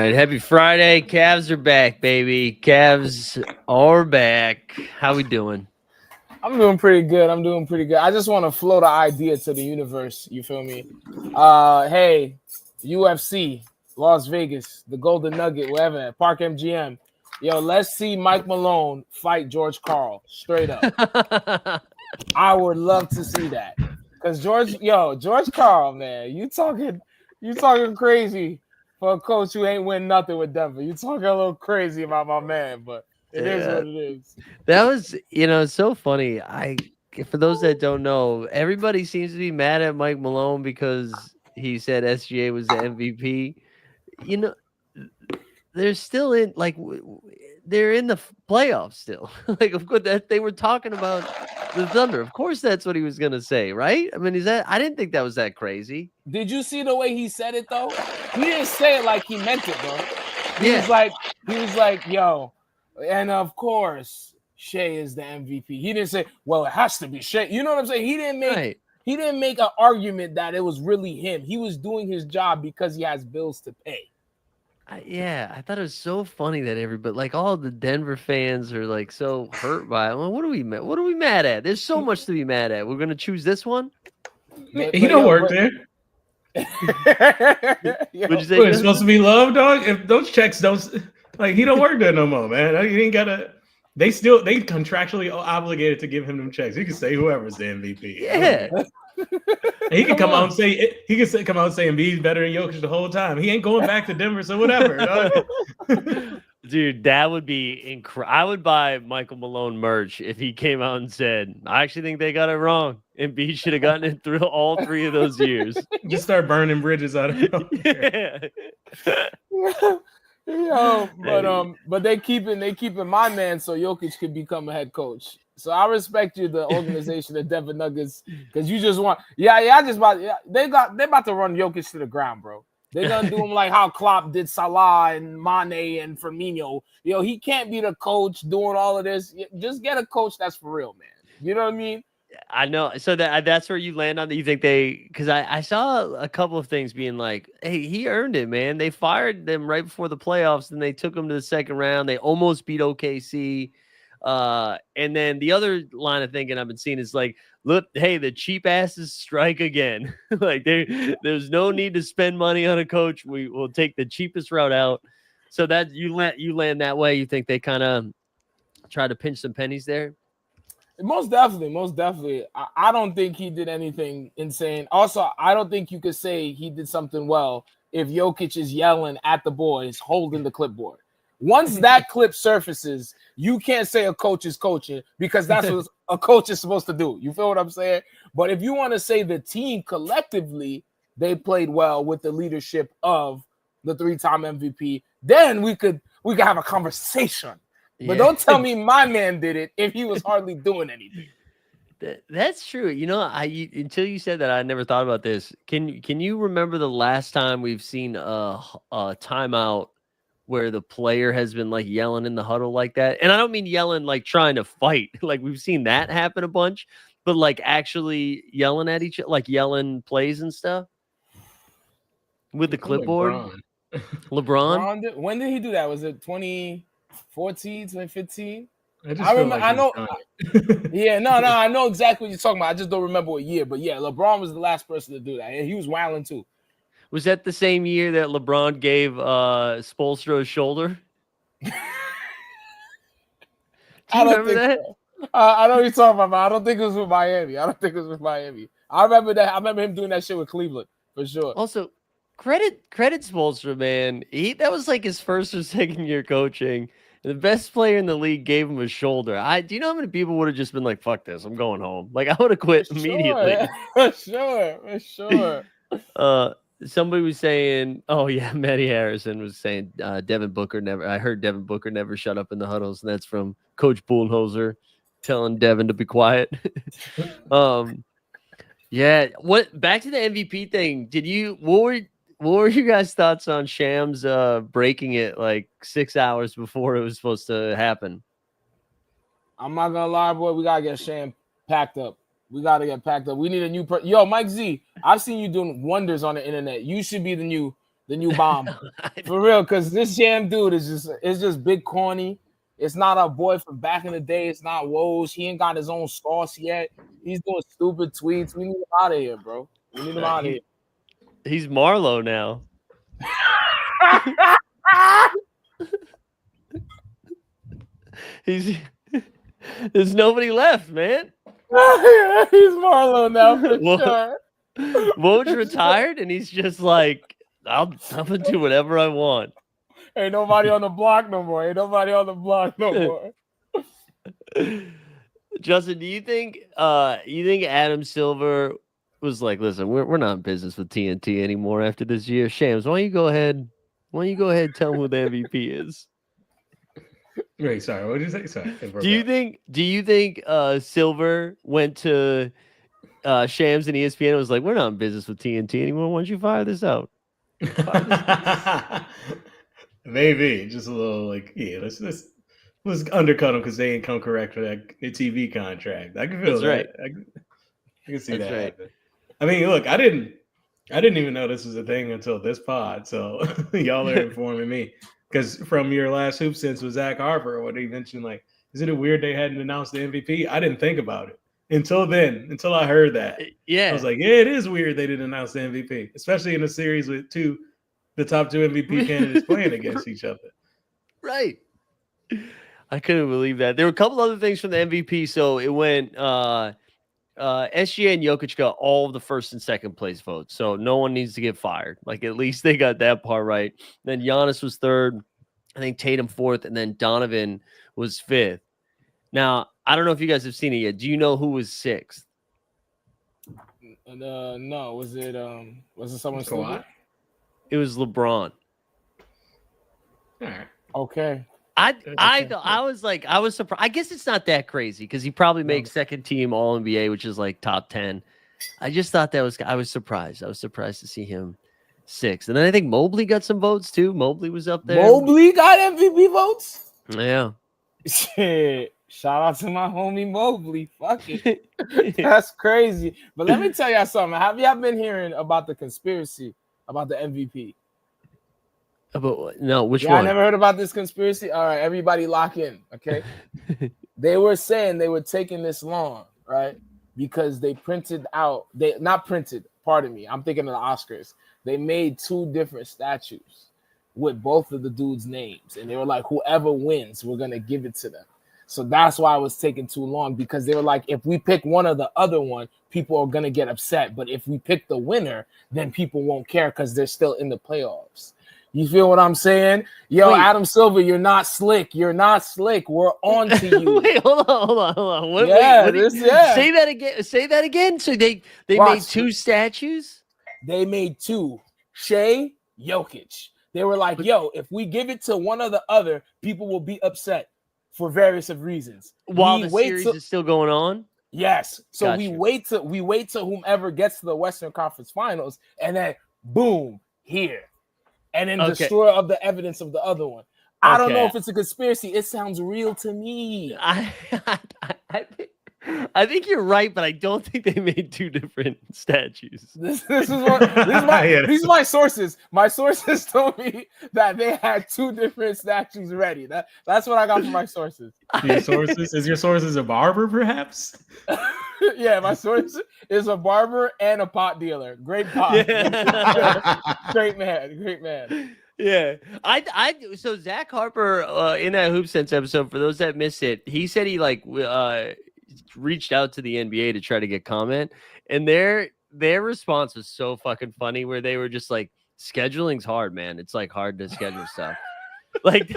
right, happy Friday. Cavs are back, baby. Cavs are back. How we doing? I'm doing pretty good. I just want to float an idea to the universe. You feel me? Hey, UFC, Las Vegas, the Golden Nugget, wherever, Park MGM. Yo, let's see Mike Malone fight George Karl straight up. I would love to see that. Cause George Karl, man, you talking crazy for a coach who ain't win nothing with Denver. You talking a little crazy about my man, but it is Yeah, what it is. that was, so funny. For those that don't know, everybody seems to be mad at Mike Malone because he said SGA was the MVP. You know, they're still in they're in the playoffs still. Like, of course, that they were talking about the Thunder. Of course, that's what he was gonna say, right? I mean, I didn't think that was that crazy. Did you see the way he said it though? He didn't say it like he meant it, bro. He Yeah. was like, yo, and of course, Shea is the MVP. He didn't say, well, it has to be Shea. You know what I'm saying? He didn't make an argument that it was really him. He was doing his job because he has bills to pay. I thought it was so funny that everybody, like all the Denver fans, are like so hurt by it. Well, what are we mad at? There's so much to be mad at. We're gonna choose this one. He don't work there. Would you say it's supposed to be love, dog? If those checks don't, like, he don't work there no more, man. He ain't gotta. They contractually obligated to give him them checks. He can say whoever's the MVP. Yeah. He can come out and say Embiid's better than Jokic the whole time. He ain't going back to Denver, so whatever. Dude, that would be incredible. I would buy Michael Malone merch if he came out and said, "I actually think they got it wrong. Embiid should have gotten it through all 3 of those years." Just start burning bridges out of him. Yo, but they keeping my man so Jokic could become a head coach. So I respect you, the organization, the Denver Nuggets, because you just want, they about to run Jokic to the ground, bro. They're gonna do him like how Klopp did Salah and Mane and Firmino. Yo, he can't be the coach doing all of this. Just get a coach that's for real, man. You know what I mean? I know. So that's where you land on that. You think because I saw a couple of things being like, hey, he earned it, man. They fired them right before the playoffs, and they took him to the second round. They almost beat OKC. And then the other line of thinking I've been seeing is like, look, hey, the cheap asses strike again. Like there's no need to spend money on a coach. We will take the cheapest route out. So that you land that way. You think they kind of try to pinch some pennies there? Most definitely. I don't think he did anything insane. Also, I don't think you could say he did something well if Jokic is yelling at the boys holding the clipboard. Once that clip surfaces, you can't say a coach is coaching because that's what a coach is supposed to do. You feel what I'm saying? But if you want to say the team collectively, they played well with the leadership of the 3-time MVP, then we could have a conversation. But don't tell me my man did it if he was hardly doing anything. That's true. Until you said that, I never thought about this. Can you remember the last time we've seen a timeout where the player has been like yelling in the huddle like that? And I don't mean yelling like trying to fight. Like we've seen that happen a bunch, but like actually yelling at each other, like yelling plays and stuff with the clipboard. LeBron? When did he do that? Was it 2014, 2015? I remember. I know. I know exactly what you're talking about. I just don't remember what year. But yeah, LeBron was the last person to do that, and he was wilding too. Was that the same year that LeBron gave Spoelstra a shoulder? Do you remember that? So. I know what you're talking about. I don't think it was with Miami. I remember that. I remember him doing that shit with Cleveland for sure. Also, credit Spoelstra, man. That was like his first or second year coaching. The best player in the league gave him a shoulder. Do you know how many people would have just been like, "Fuck this, I'm going home." Like I would have quit immediately. For sure. Somebody was saying, "Oh yeah," Matty Harrison was saying, Devin Booker never. I heard Devin Booker never shut up in the huddles, and that's from Coach Budenholzer telling Devin to be quiet. Yeah. Back to the MVP thing? What were you guys' thoughts on Shams breaking it like 6 hours before it was supposed to happen? I'm not gonna lie, boy. We gotta get Sham packed up. We got to get packed up. We need a new Yo, Mike Z, I've seen you doing wonders on the internet. You should be the new then you bomb. For real, because this Sham dude is just big corny. It's not our boy from back in the day. It's not Woj. He ain't got his own sauce yet. He's doing stupid tweets. We need him out of here, bro. We need him out of here. He's Marlo now. There's nobody left, man. He's Marlo now for sure. Woj retired, and he's just like, I'm gonna do whatever I want. Ain't nobody on the block no more. Justin, do you think Adam Silver was like, listen, we're not in business with TNT anymore after this year? Shams, why don't you go ahead and tell him who the MVP is? Wait, sorry, what did you say? Sorry. Do you think Silver went to Shams and ESPN and was like, we're not in business with TNT anymore. Why don't you fire this out? Maybe just a little like, yeah, let's undercut them because they ain't come correct for that TV contract. I can feel that. Right. I can see that happen. I mean, look, I didn't even know this was a thing until this pod, so y'all are informing me. Because from your last hoop sense with Zach Harper, what he mentioned, like, isn't it weird they hadn't announced the MVP? I didn't think about it until I heard that. Yeah, I was like, yeah, it is weird they didn't announce the MVP, especially in a series with the top two MVP candidates playing against each other. Right. I couldn't believe that. There were a couple other things from the MVP. So it went SGA and Jokic got all of the first and second place votes. So no one needs to get fired. Like, at least they got that part right. Then Giannis was third. I think Tatum fourth. And then Donovan was fifth. Now, I don't know if you guys have seen it yet. Do you know who was sixth? No. Was it someone? Kawhi? It was LeBron. All right. Okay. I was surprised. I guess it's not that crazy because he probably makes second team All NBA, which is like top 10. I just thought I was surprised. I was surprised to see him sixth. And then I think Mobley got some votes too. Mobley was up there. Mobley got MVP votes? Yeah. Shit. Shout out to my homie Mobley. Fuck it. That's crazy. But let me tell y'all something. Have y'all been hearing about the conspiracy about the MVP? No, which one? I never heard about this conspiracy. All right, everybody lock in, okay? They were saying they were taking this long, right? Because they I'm thinking of the Oscars. They made two different statues with both of the dudes' names. And they were like, whoever wins, we're going to give it to them. So that's why it was taking too long, because they were like, if we pick one or the other one, people are going to get upset. But if we pick the winner, then people won't care because they're still in the playoffs. You feel what I'm saying? Yo, wait. Adam Silver, you're not slick. We're on to you. Wait, hold on. What Say that again. So they made two statues? They made two. Shea, Jokic. They were like, yo, if we give it to one or the other, people will be upset for various reasons. While the series is still going on? Yes. So we wait till whomever gets to the Western Conference Finals, and then boom, here. And then destroy of the evidence of the other one. I don't know if it's a conspiracy. It sounds real to me. I think you're right, but I don't think they made two different statues. These are my sources. My sources told me that they had two different statues ready. That's what I got from my sources. Your sources? Is your sources a barber, perhaps? Yeah, my source is a barber and a pot dealer. Great pot. Yeah. Great man. Yeah. So Zach Harper in that Hoop Sense episode, for those that missed it, he said he reached out to the NBA to try to get comment, and their response was so fucking funny, where they were just like, scheduling's hard, man. It's like hard to schedule stuff. Like,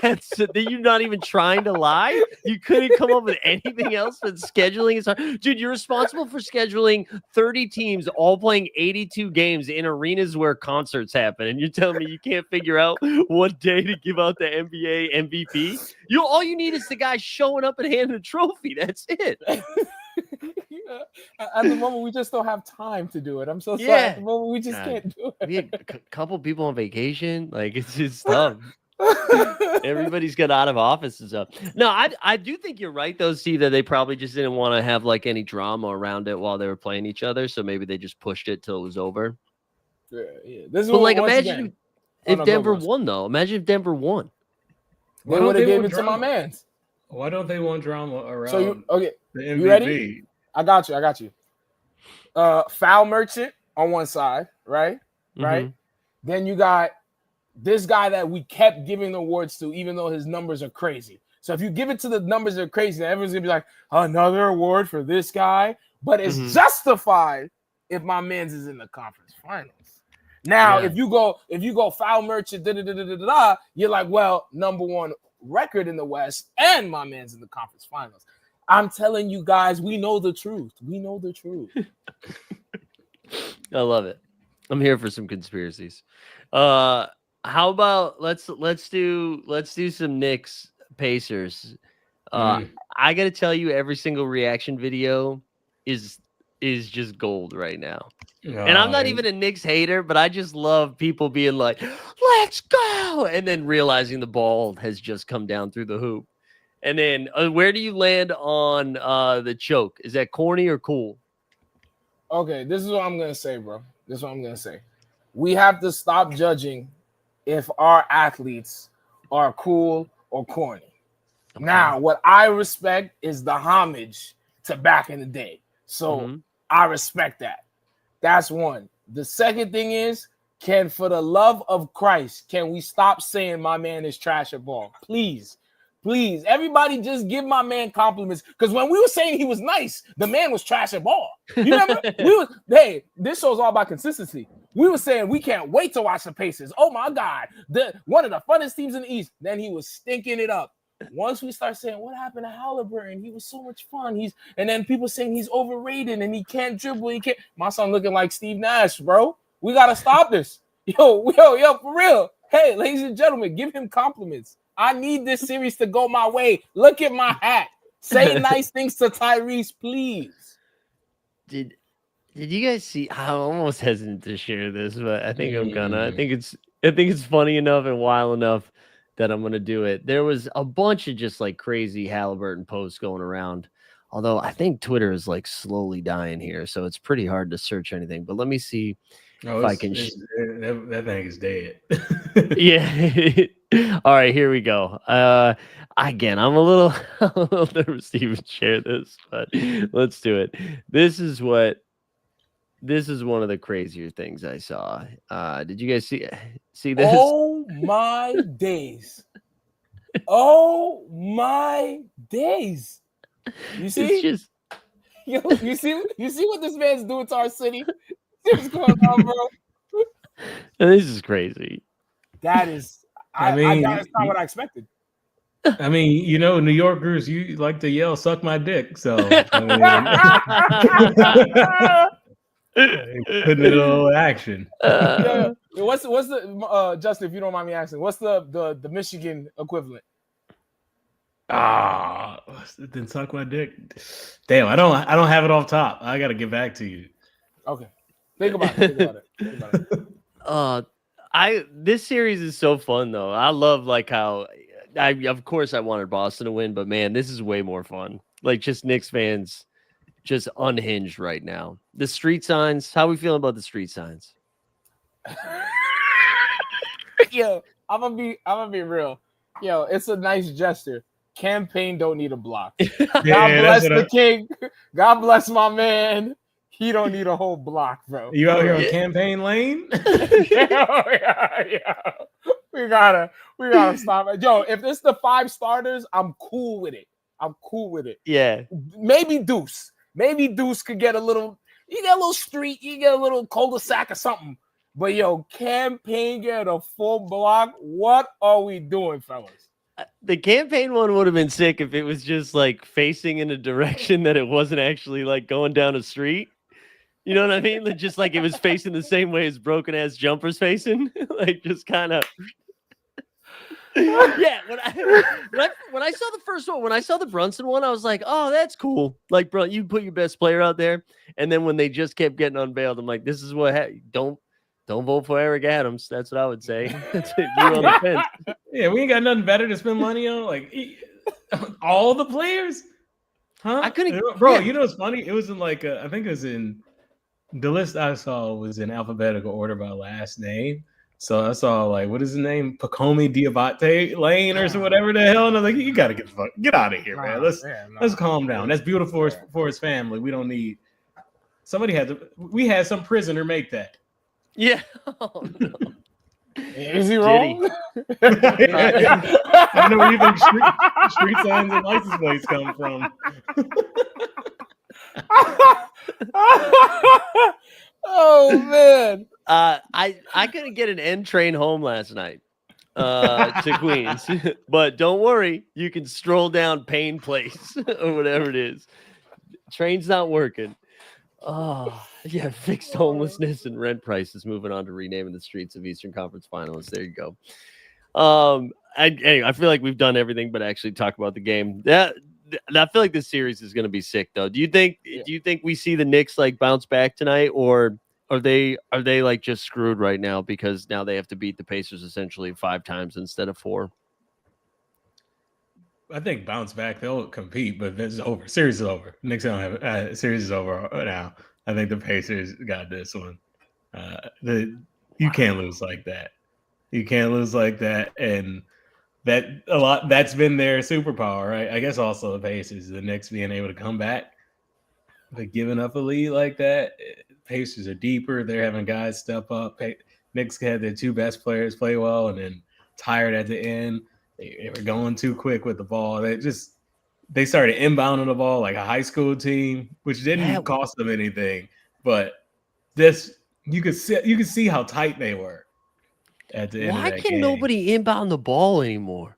you're not even trying to lie. You couldn't come up with anything else, but scheduling is hard. Dude, you're responsible for scheduling 30 teams all playing 82 games in arenas where concerts happen, and you're telling me you can't figure out what day to give out the NBA MVP? All you need is the guy showing up and handing a trophy. That's it. At the moment, we just don't have time to do it. I'm so sorry. At the moment, we just can't do it. We had a couple people on vacation. Like, it's just tough. Everybody's got out of office and stuff. No, I do think you're right, though, Steve, that they probably just didn't want to have like any drama around it while they were playing each other. So maybe they just pushed it till it was over. Yeah. This is what, like, imagine If Denver won, though, imagine if Denver won. They would have given it to my man's. Why don't they want drama around the MVP? You ready? I got you. Foul merchant on one side, right? Mm-hmm. Right. Then you got this guy that we kept giving awards to, even though his numbers are crazy. So if you give it to the numbers that are crazy, then everyone's gonna be like, another award for this guy. But it's justified if my man's is in the conference finals. Now, if you go foul merchant, you're like, well, number one record in the West, and my man's in the conference finals. I'm telling you guys, we know the truth. We know the truth. I love it. I'm here for some conspiracies. How about let's do some Knicks Pacers. I got to tell you, every single reaction video is just gold right now. And I'm not even a Knicks hater, but I just love people being like, let's go, and then realizing the ball has just come down through the hoop. And then where do you land on the choke? Is that corny or cool? Okay, this is what I'm going to say, bro. This is what I'm going to say. We have to stop judging if our athletes are cool or corny. Okay. Now, what I respect is the homage to back in the day. So I respect that. That's one. The second thing is, for the love of Christ, can we stop saying my man is trash at ball? Please. Please, everybody just give my man compliments. Because when we were saying he was nice, the man was trash at ball. You remember? Hey, this show's all about consistency. We were saying we can't wait to watch the Pacers. Oh my God, one of the funnest teams in the East. Then he was stinking it up. Once we start saying, what happened to Halliburton? He was so much fun. And then people saying he's overrated and he can't dribble. He can't. My son looking like Steve Nash, bro. We gotta stop this. Yo, for real. Hey, ladies and gentlemen, give him compliments. I need this series to go my way. Look at my hat. Say nice things to Tyrese, please. Did you guys see? I'm almost hesitant to share this, but I think I'm gonna. I think it's funny enough and wild enough that I'm gonna do it. There was a bunch of just like crazy Halliburton posts going around. Although I think Twitter is like slowly dying here, so it's pretty hard to search anything. But let me see if I can. That thing is dead. Yeah. All right, here we go. Again, I'm a little nervous to even share this, but let's do it. This is one of the crazier things I saw. Did you guys see this? Oh my days. Oh my days. You see? It's just... you see what this man's doing to our city? See what's going on, bro? This is crazy. That is that's not what I expected. I mean, New Yorkers, you like to yell, suck my dick. So putting it in action. What's the Justin, if you don't mind me asking, what's the Michigan equivalent? Then suck my dick. Damn, I don't have it off top. I gotta get back to you. Okay. Think about it. This series is so fun though. I love like how of course I wanted Boston to win, but man, this is way more fun. Like just Knicks fans just unhinged right now. The street signs, how we feeling about the street signs? Yo, I'm gonna be real. Yo, it's a nice gesture. Campaign don't need a block. God bless the king. God bless my man. He don't need a whole block, bro. You out here on campaign lane? Yeah. We gotta stop it. Yo, if it's the 5 starters, I'm cool with it. Yeah. Maybe Deuce could get a little. You get a little street. You get a little cul-de-sac or something. But yo, campaign get a full block. What are we doing, fellas? The campaign one would have been sick if it was just like facing in a direction that it wasn't actually like going down a street. You know what I mean? Just like it was facing the same way as broken ass jumpers facing, like just kind of. Yeah. When I saw the first one, when I saw the Brunson one, I was like, oh, that's cool. Like, bro, you put your best player out there. And then when they just kept getting unveiled, I'm like, this is what don't vote for Eric Adams. That's what I would say. You on the fence. Yeah, we ain't got nothing better to spend money on. Like all the players, huh? I couldn't, bro. Yeah. You know what's funny? It was in like I think it was in the list I saw was in alphabetical order by last name. So I saw like, what is his name? Pacomi Diabate Lane or so whatever the hell. And I'm like, you gotta get out of here, man. Let's calm down. That's beautiful for his family. We don't need we had some prisoner make that. Yeah. Oh, no. Is he wrong? I know where you think street signs and license plates come from. Oh man. I couldn't get an N train home last night to Queens, but don't worry, you can stroll down Payne Place or whatever it is. Train's not working. Oh yeah, fixed homelessness and rent prices. Moving on to renaming the streets of Eastern Conference finalists. There you go. Anyway, I feel like we've done everything but actually talk about the game. I feel like this series is going to be sick, though. Do you think we see the Knicks like bounce back tonight, or are they like just screwed right now because now they have to beat the Pacers essentially 5 times instead of 4? I think bounce back, they'll compete, but this is over. Series is over. Knicks don't have series is over now. I think the Pacers got this one. You can't lose like that. You can't lose like that, and that's been their superpower, right? I guess also the Pacers, the Knicks being able to come back, but giving up a lead like that. Pacers are deeper. They're having guys step up. Knicks had their 2 best players play well, and then tired at the end. They were going too quick with the ball. They started inbounding the ball like a high school team, which didn't cost them anything. But you could see how tight they were at the end of that game. Why can nobody inbound the ball anymore?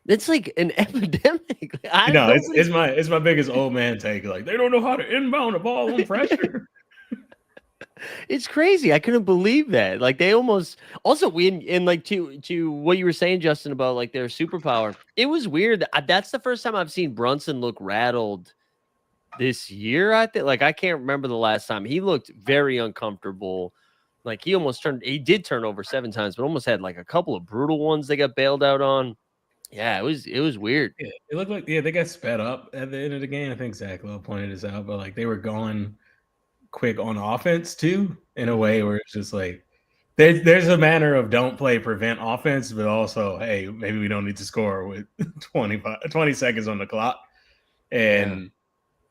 It's like an epidemic. It's my biggest old man take. Like, they don't know how to inbound the ball on pressure. It's crazy. I couldn't believe that. Like, they almost also like to what you were saying, Justin, about like their superpower. It was weird. That's the first time I've seen Brunson look rattled this year. I think, like, I can't remember the last time. He looked very uncomfortable. Like, he did turn over 7 times, but almost had like a couple of brutal ones they got bailed out on. Yeah, it was weird. Yeah, it looked like they got sped up at the end of the game. I think Zach Lowe pointed this out, but like they were going quick on offense too, in a way where it's just like there's a manner of don't play prevent offense, but also, hey, maybe we don't need to score with 20 seconds on the clock. But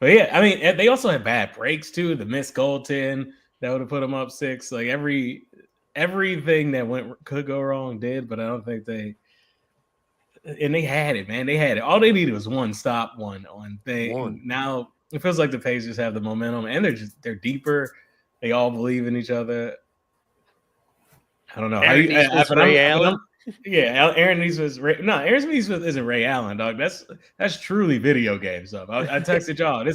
yeah, I mean, they also had bad breaks too. The missed goaltend that would have put them up 6. Like everything that could go wrong did, but I don't think they had it, man. They had it. All they needed was one stop, one thing. Now it feels like the Pacers have the momentum, and they're deeper. They all believe in each other. I don't know. Ray Allen? Aaron Nesmith. Aaron Nesmith isn't Ray Allen, dog. That's truly video game stuff. I texted y'all.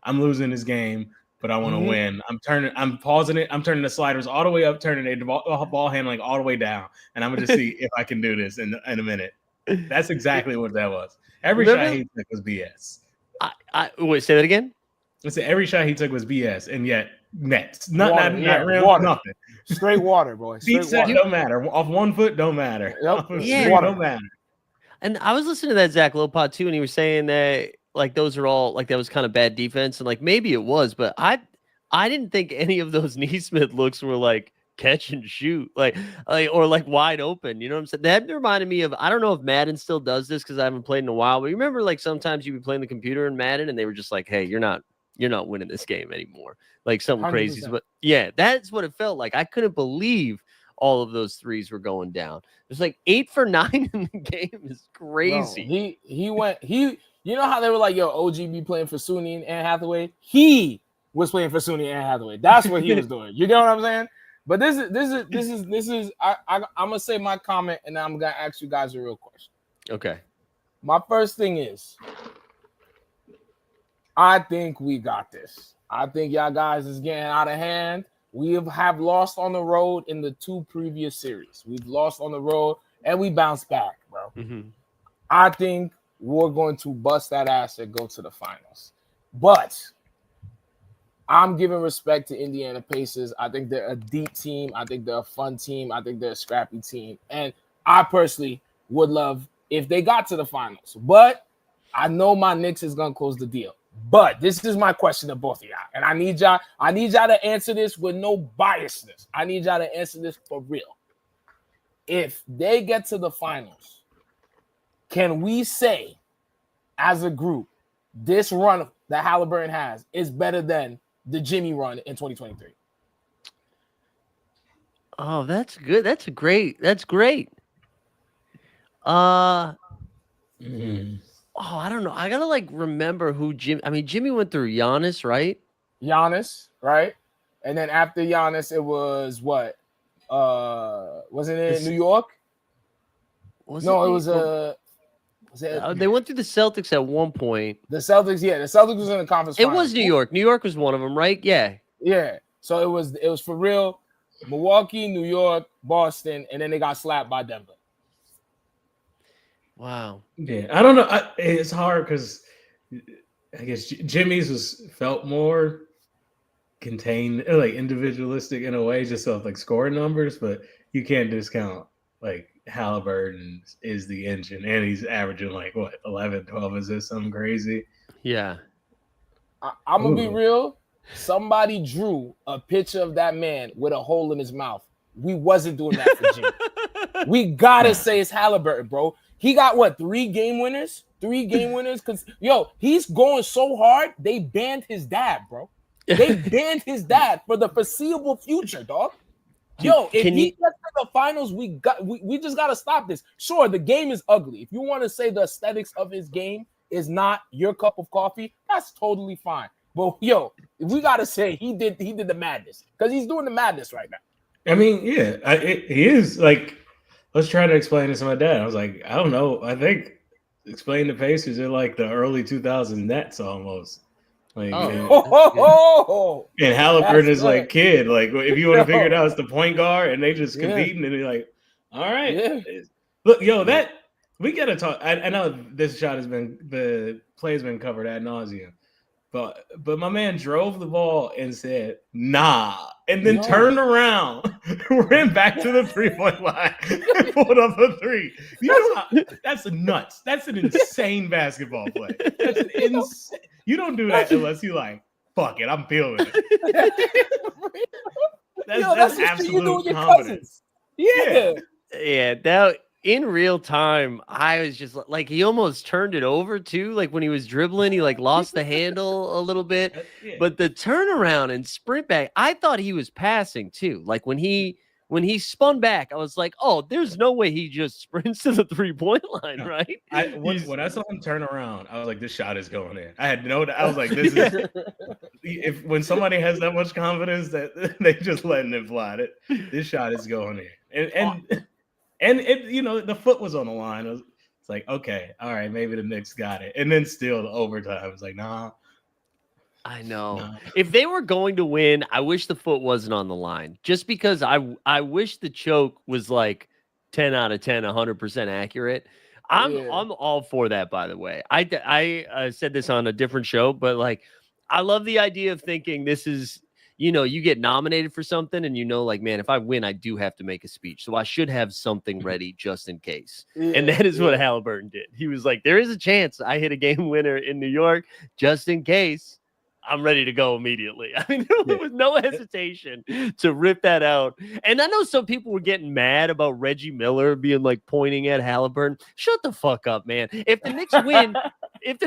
I'm losing this game, but I want to win. I'm pausing it. I'm turning the sliders all the way up, turning the ball handling all the way down, and I'm gonna just see if I can do this in a minute. That's exactly what that was. Every shot he took was BS. Wait, say that again? I said every shot he took was BS, and yet nets. Not real, water. Nothing. Straight water, boy. Deep set don't matter. Off 1 foot don't matter. Don't matter. And I was listening to that Zach Lowe pod too, and he was saying that like those are all like that was kind of bad defense, and like maybe it was, but I didn't think any of those Nesmith looks were like catch and shoot, like or like wide open. You know what I'm saying? That reminded me of, I don't know if Madden still does this because I haven't played in a while, but you remember like sometimes you'd be playing the computer in Madden and they were just like, hey, you're not winning this game anymore. Like something 100%. Crazy. But yeah, that's what it felt like. I couldn't believe all of those threes were going down. It's like 8 for 9 in the game is crazy. No, you know how they were like, yo, OG be playing for Suni and Anne Hathaway? He was playing for Suni and Anne Hathaway. That's what he was doing. You know what I'm saying? But this is I'm gonna say my comment, and then I'm gonna ask you guys a real question. Okay. My first thing is, I think we got this. I think y'all guys is getting out of hand. We have lost on the road in the 2 previous series. We've lost on the road and we bounced back, bro. Mm-hmm. I think we're going to bust that ass and go to the finals. But I'm giving respect to Indiana Pacers. I think they're a deep team. I think they're a fun team. I think they're a scrappy team. And I personally would love if they got to the finals. But I know my Knicks is going to close the deal. But this is my question to both of y'all, and I need y'all to answer this with no biasness. I need y'all to answer this for real. If they get to the finals, can we say, as a group, this run that Halliburton has is better than the Jimmy run in 2023? Oh, that's good. That's great. Oh, I don't know. I gotta remember who Jimmy went through Giannis, right? Giannis, right? And then after Giannis, it was what? Wasn't it New York? They went through the Celtics at one point. The Celtics, yeah. The Celtics was in the conference finals. It was New York. New York was one of them, right? Yeah. Yeah. So it was for real. Milwaukee, New York, Boston, and then they got slapped by Denver. Wow. Yeah, I don't know. It's hard because I guess Jimmy's felt more contained, like individualistic in a way, just off scoring numbers. But you can't discount Halliburton is the engine, and he's averaging 11, 12. Is this something crazy? Yeah. I'm gonna be real. Somebody drew a picture of that man with a hole in his mouth. We wasn't doing that for Jimmy. We gotta say it's Halliburton, bro. He got 3 game winners? 3 game winners? Because he's going so hard, they banned his dad, bro. They banned his dad for the foreseeable future, dog. If he gets to the finals, we just gotta stop this. Sure, the game is ugly. If you want to say the aesthetics of his game is not your cup of coffee, that's totally fine. But we gotta say he did the madness because he's doing the madness right now. I mean, yeah, he is let's try to explain this to my dad. I was like, I don't know. I think explain the Pacers are the early 2000s Nets almost. And Halliburton is kid. If you want to figure it out, it's the point guard, and they just competing, and they're all right. Yeah. Look, that we gotta talk. I know this shot the play has been covered ad nauseum, but my man drove the ball and said, "Nah." And then turned around, ran back to the 3-point line, and pulled up a 3. That's nuts. That's an insane basketball play. That's an insane. You don't do that unless you fuck it, I'm feeling it. That's absolute confidence. Yeah. Yeah, that in real time, I was just he almost turned it over too. When he was dribbling, he lost the handle a little bit. But the turnaround and sprint back, I thought he was passing too. When he spun back, I was oh, there's no way he just sprints to the 3-point line, right? When I saw him turn around, I was this shot is going in. I had I was this is when somebody has that much confidence that they just letting it fly, this shot is going in. And it, the foot was on the line. It's okay, all right, maybe the Knicks got it. And then still the overtime. It's nah. I know. Nah. If they were going to win, I wish the foot wasn't on the line. Just because I wish the choke was 10 out of 10, 100% accurate. I'm all for that, by the way. I said this on a different show, but I love the idea of thinking this is you get nominated for something and man, if I win, I do have to make a speech. So I should have something ready just in case. And that is what Halliburton did. He was there is a chance I hit a game winner in New York just in case. I'm ready to go immediately. I mean, there was no hesitation to rip that out. And I know some people were getting mad about Reggie Miller being pointing at Halliburton. Shut the fuck up, man. If the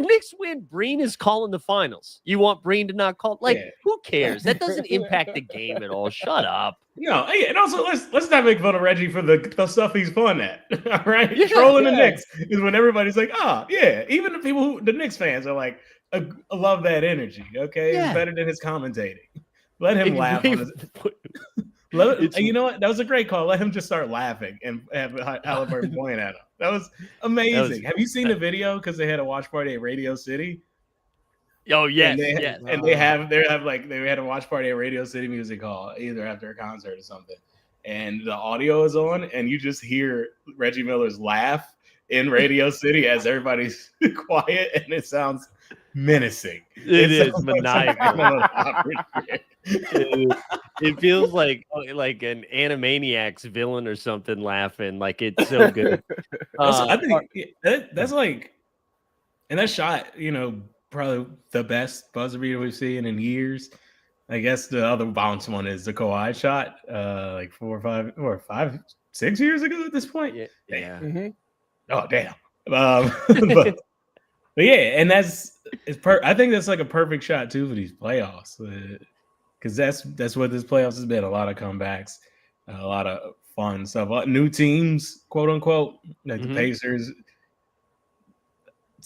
Knicks win, Breen is calling the finals. You want Breen to not call? Who cares? That doesn't impact the game at all. Shut up. And also let's not make fun of Reggie for the stuff he's fun at. All right, trolling the Knicks is when everybody's even the Knicks fans are I love that energy. Okay, it's better than his commentating. Let him laugh. You know what? That was a great call. Let him just start laughing and have Halliburton point at him. That was amazing. Have you seen the video? Because they had a watch party at Radio City. Oh yes, and they had a watch party at Radio City Music Hall either after a concert or something, and the audio is on, and you just hear Reggie Miller's laugh in Radio City as everybody's quiet, and it sounds menacing. It is maniacal. It feels like an Animaniacs villain or something laughing. It's so good. I think that's and that shot, probably the best buzzer beater we've seen in years. I guess the other bounce one is the Kawhi shot, like 5, 6 years ago at this point. Yeah. Yeah. Mm-hmm. Oh damn. But yeah, and I think that's like a perfect shot too for these playoffs, because that's what this playoffs has been. A lot of comebacks, a lot of fun stuff. New teams, quote unquote, like the Pacers.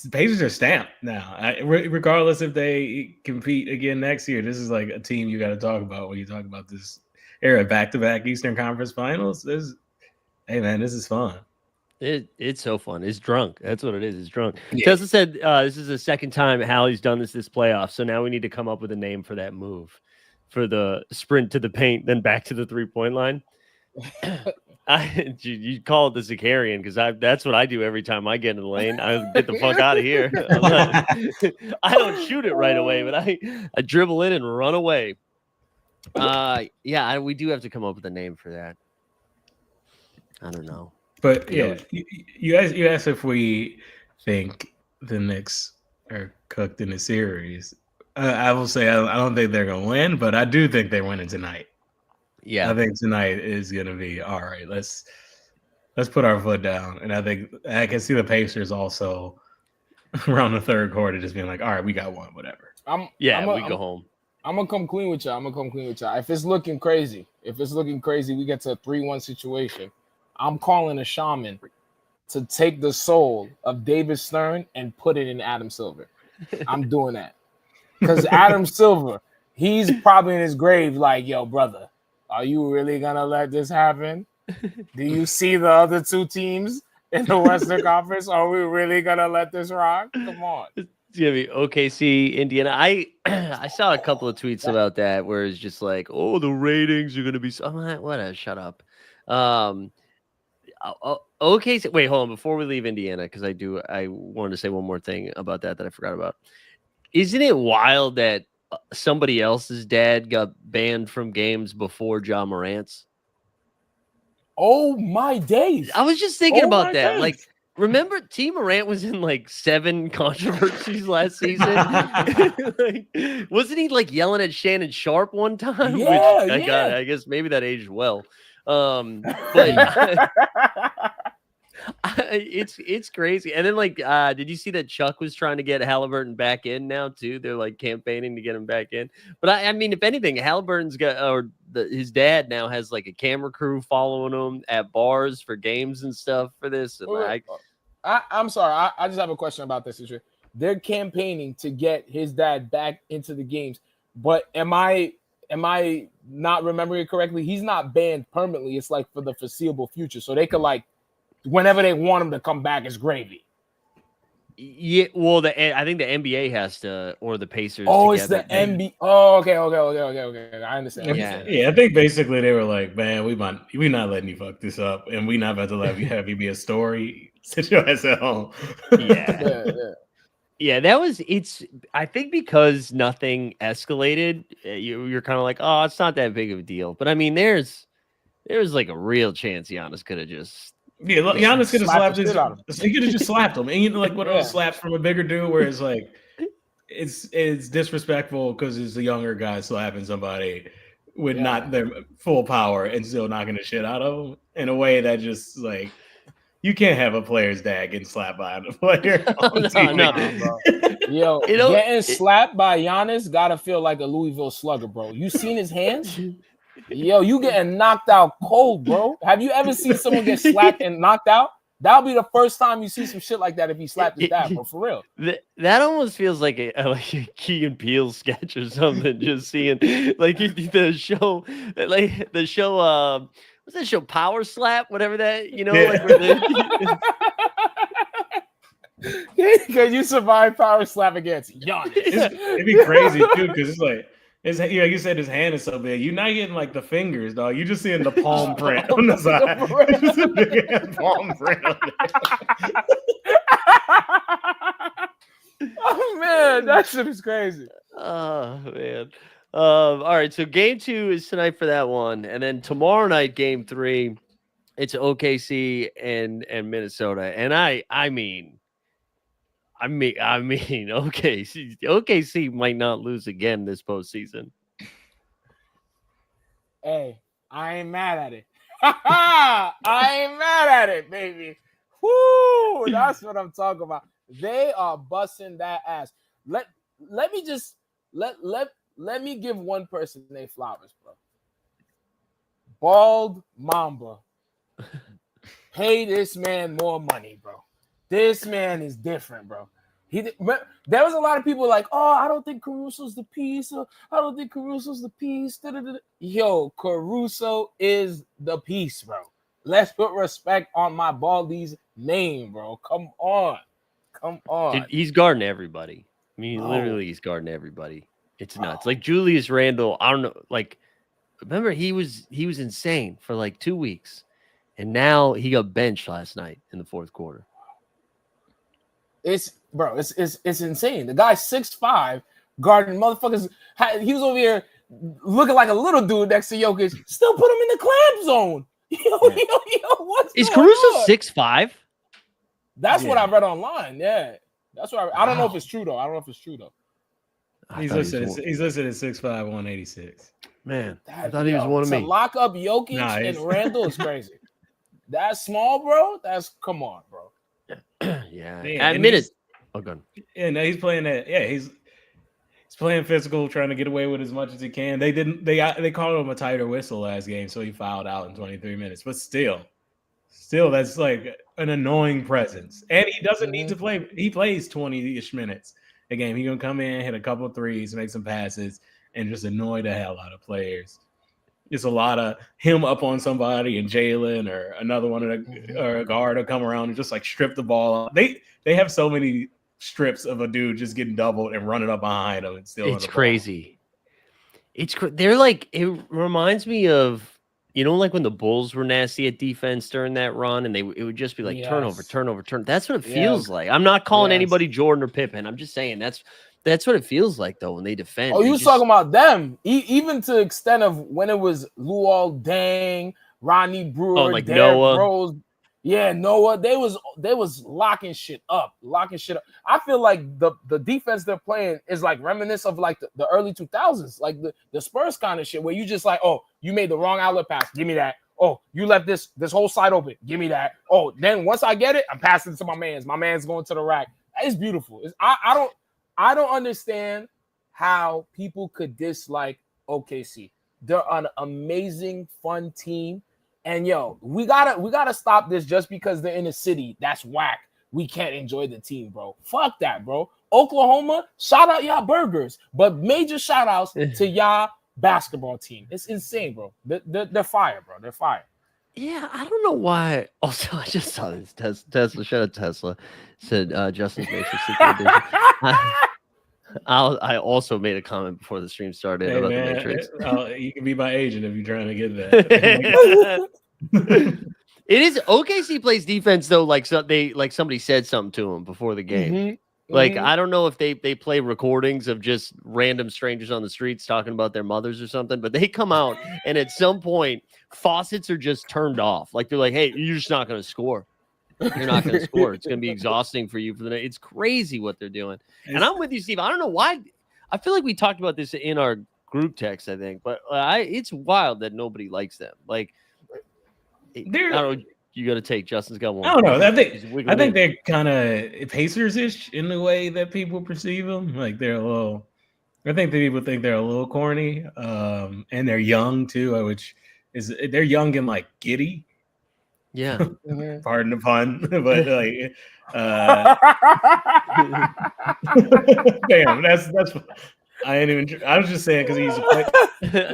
The Pacers are stamped now. Regardless if they compete again next year, this is like a team you got to talk about when you talk about this era. Back-to-back Eastern Conference Finals. Hey man, this is fun. It's so fun. It's drunk. That's what it is. It's drunk. Yeah. Tessa said this is the second time Hallie's done this playoff. So now we need to come up with a name for that move, for the sprint to the paint, then back to the 3-point line. You call it the Zacharian, because that's what I do every time I get in the lane. I get the fuck out of here. I don't shoot it right away, but I dribble in and run away. Yeah, we do have to come up with a name for that. I don't know. But yeah, you asked if we think the Knicks are cooked in the series. I will say I don't think they're gonna win, but I do think they're winning tonight. Yeah, I think tonight is gonna be all right. Let's put our foot down, and I think I can see the Pacers also around the third quarter just being like, all right, we got one, whatever. We go home. I'm gonna come clean with y'all. If it's looking crazy, we get to a 3-1 situation. I'm calling a shaman to take the soul of David Stern and put it in Adam Silver. I'm doing that. Because Adam Silver, he's probably in his grave like, yo, brother, are you really going to let this happen? Do you see the other two teams in the Western Conference? Are we really going to let this rock? Come on. It's going to be OKC, Indiana. I saw a couple of tweets about that where it's just like, oh, the ratings are going to be... I'm like, whatever, shut up. Okay, so wait, hold on. Before we leave Indiana, because I wanted to say one more thing about that I forgot about. Isn't it wild that somebody else's dad got banned from games before Ja Morant's? Oh my days! I was just thinking about that. Days. Like, remember, T. Morant was in like 7 controversies last season. Like, wasn't he like yelling at Shannon Sharp one time? Yeah, Which I guess maybe that aged well. But it's crazy. And then like did you see that Chuck was trying to get Halliburton back in now too? They're like campaigning to get him back in. But I mean, if anything, Halliburton's got his dad now has like a camera crew following him at bars for games and stuff for this. And I'm sorry, I just have a question about this issue. They're campaigning to get his dad back into the games, but am I not remembering it correctly? He's not banned permanently. It's like for the foreseeable future. So they could like, whenever they want him to come back, it's gravy. Yeah, well, I think the NBA has to, or the Pacers. Oh, it's the NBA. Oh, okay. I understand. Yeah, I think basically they were like, man, we not letting you fuck this up, and we not about to have you be a story. Sit your ass at home. Yeah. Yeah, I think because nothing escalated, you're kind of like, oh, it's not that big of a deal. But I mean, there's like a real chance Giannis could have just... Yeah, Giannis could have slapped his... He could have just slapped him. And you know, like what those slaps from a bigger dude where it's like, it's disrespectful because it's a younger guy slapping somebody with not their full power and still knocking the shit out of them in a way that just like... You can't have a player's dad getting slapped by a player. No. Yo, getting slapped by Giannis gotta feel like a Louisville Slugger, bro. You seen his hands? Yo, you getting knocked out cold, bro. Have you ever seen someone get slapped and knocked out? That'll be the first time you see some shit like that if he slapped his dad, bro. For real. That almost feels like a Key and Peele sketch or something. Just seeing like the show. What's that show? Power Slap, whatever that, like where Can you survive Power Slap against Giannis? It'd be crazy too, because it's like you said his hand is so big. You're not getting like the fingers, dog. You're just seeing the palm print on the side. Just a big ass palm print on there. Oh man, that shit is crazy. Oh man. All right, so game 2 is tonight for that one, and then tomorrow night, game 3, it's OKC and Minnesota. And I mean, I mean, OKC might not lose again this postseason. Hey, I ain't mad at it. I ain't mad at it, baby. Woo! That's what I'm talking about. They are busting that ass. Let me just let me give one person their flowers, bro. Bald Mamba. Pay this man more money, bro. This man is different, bro. There was a lot of people like, oh, I don't think Caruso's the piece. I don't think Caruso's the piece. Yo, Caruso is the piece, bro. Let's put respect on my Baldy's name, bro. Come on. Dude, he's guarding everybody. I mean, literally, he's guarding everybody. It's nuts. Like Julius Randle, I don't know. Like, remember he was insane for like 2 weeks, and now he got benched last night in the fourth quarter. It's insane. The guy's 6'5", guarding motherfuckers. He was over here looking like a little dude next to Jokic. Still put him in the clamp zone. Yo, what's is Caruso 6'5"? That's what I read online. Yeah, that's what I don't know if it's true though. He's listed at 6'5", 186. Man, I thought he was one of me. To lock up Jokic and Randall is crazy. That's small, bro. Come on, bro. Yeah. At minutes. Oh, good. Yeah, no, he's playing that. Yeah, he's playing physical, trying to get away with as much as he can. They called him a tighter whistle last game, so he fouled out in 23 minutes. But still, that's like an annoying presence. And he doesn't need to play. He plays 20-ish minutes a game. He's gonna come in, hit a couple of threes, make some passes, and just annoy the hell out of players. It's a lot of him up on somebody and Jalen or another one or a guard will come around and just like strip the ball. They have so many strips of a dude just getting doubled and running up behind him and stealing It's the crazy. They're like, it reminds me of, like when the Bulls were nasty at defense during that run, and it would just be like turnover. That's what it feels like. I'm not calling anybody Jordan or Pippen. I'm just saying that's what it feels like though when they defend. Oh, you was talking about them, even to the extent of when it was Luol Deng, Rodney Brewer, like Derrick Noah. Rose. Yeah, Noah. They was locking shit up. I feel like the defense they're playing is like reminiscent of like the early 2000s, like the Spurs kind of shit, where you just like, oh, you made the wrong outlet pass, give me that. Oh, you left this whole side open, give me that. Oh, then once I get it, I'm passing it to my man's. My man's going to the rack. It's beautiful. I don't understand how people could dislike OKC. They're an amazing, fun team. And we gotta stop this just because they're in a city. That's whack. We can't enjoy the team, bro. Fuck that, bro. Oklahoma, shout out y'all burgers, but major shout outs to y'all basketball team. It's insane, bro. They're fire, bro. They're fire. Yeah, I don't know why. Also, I just saw this Tesla. Shout out Tesla. Said Justin's Matrix. I also made a comment before the stream started about the Matrix. You can be my agent if you're trying to get that. It is OKC plays defense though. Like somebody said something to him before the game. Like I don't know if they play recordings of just random strangers on the streets talking about their mothers or something, but they come out and at some point faucets are just turned off. Like they're like, hey, you're just not going to score. You're not going to score. It's going to be exhausting for you for the night. It's crazy what they're doing. And I'm with you, Steve. I don't know why. I feel like we talked about this in our group text, I think, but it's wild that nobody likes them. Like, I don't know. You got to take Justin's got one. I don't know. I think they're kind of Pacers-ish in the way that people perceive them. Like they're a little. I think that people think they're a little corny, and they're young too, which is they're young and like giddy. Yeah, pardon the pun, but like, damn, that's. I ain't even. I was just saying because he's a play.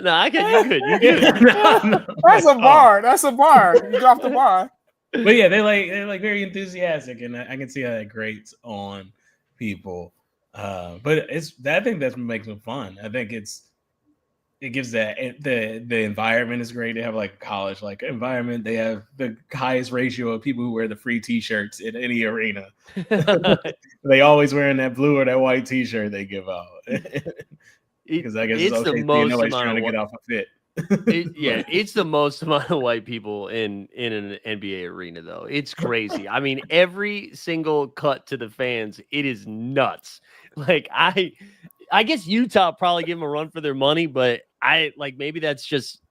No, I get you. Good, you good. No. That's a bar. That's a bar. You dropped the bar. But yeah, they're like very enthusiastic, and I can see how that grates on people. But I think that's what makes them fun. I think it gives that the environment is great. They have like college like environment. They have the highest ratio of people who wear the free t-shirts in any arena. They always wearing that blue or that white t-shirt they give out. Because I guess it's okay, the most nobody's trying to get off a fit. It's the most amount of white people in an NBA arena, though. It's crazy. I mean, every single cut to the fans, it is nuts. Like I guess Utah probably give them a run for their money, but maybe that's just